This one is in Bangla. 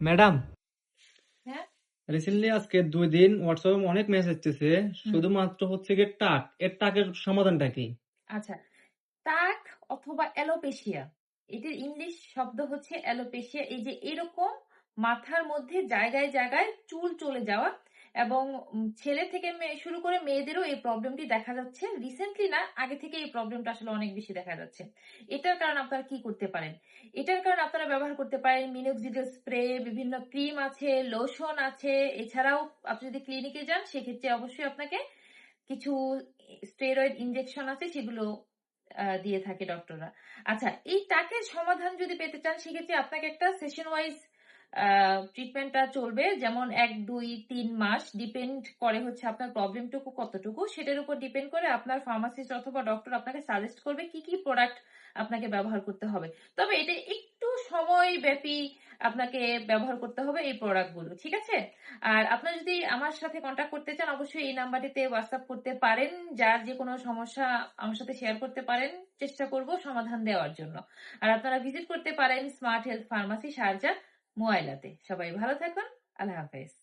ম্যাডাম, হ্যাঁ। রিসেন্টলি আজকে 2 দিন হোয়াটসঅ্যাপে অনেক মেসেজ আসতেছে, শুধুমাত্র হচ্ছে গিয়ে টাক। এর টাকের সমাধানটা কি? আচ্ছা, টাক অথবা অ্যালোপেশিয়া, এটির ইংলিশ শব্দ হচ্ছে অ্যালোপেশিয়া। এই যে এরকম মাথার মধ্যে জায়গায় জায়গায় চুল চলে যাওয়া, এবং ছেলে থেকে শুরু করে মেয়েদেরও এই প্রবলেমটি দেখা যাচ্ছে। রিসেন্টলি না, আগে থেকে এই প্রবলেমটা আসলে অনেক বেশি দেখা যাচ্ছে। এটার কারণ আপনারা কি করতে পারেন? এটার কারণ আপনারা ব্যবহার করতে পারেন মিনোক্সিডিল স্প্রে, বিভিন্ন ক্রিম আছে, লোশন আছে। এছাড়াও আপনি যদি ক্লিনিকে যান, সেক্ষেত্রে অবশ্যই আপনাকে কিছু স্টেরয়েড ইনজেকশন আছে, সেগুলো দিয়ে থাকে ডক্টররা। আচ্ছা, এই টাকের সমাধান যদি পেতে চান, সেক্ষেত্রে আপনাকে একটা সেশন ওয়াইজ ট্রিটমেন্টটা চলবে। যেমন 1, 2, 3 মাস ডিপেন্ড করে হচ্ছে আপনার প্রবলেমটুকু কতটুকু, সেটার উপর ডিপেন্ড করে আপনার ফার্মাসিস্ট অথবা ডক্টর আপনাকে সাজেস্ট করবে কি কি প্রোডাক্ট আপনাকে ব্যবহার করতে হবে। তবে এটা একটু সময় ব্যাপী আপনাকে ব্যবহার করতে হবে এই প্রোডাক্টগুলো, ঠিক আছে? আর আপনারা যদি আমার সাথে কন্ট্যাক্ট করতে চান, অবশ্যই এই নাম্বারটিতে হোয়াটসঅ্যাপ করতে পারেন। যার যে কোনো সমস্যা আমার সাথে শেয়ার করতে পারেন, চেষ্টা করব সমাধান দেওয়ার জন্য। আর আপনারা ভিজিট করতে পারেন স্মার্ট হেলথ ফার্মাসি, শারজাহ, মুয়াইলাতে। সবাই ভালো থাকুন। আল্লাহ হাফেজ।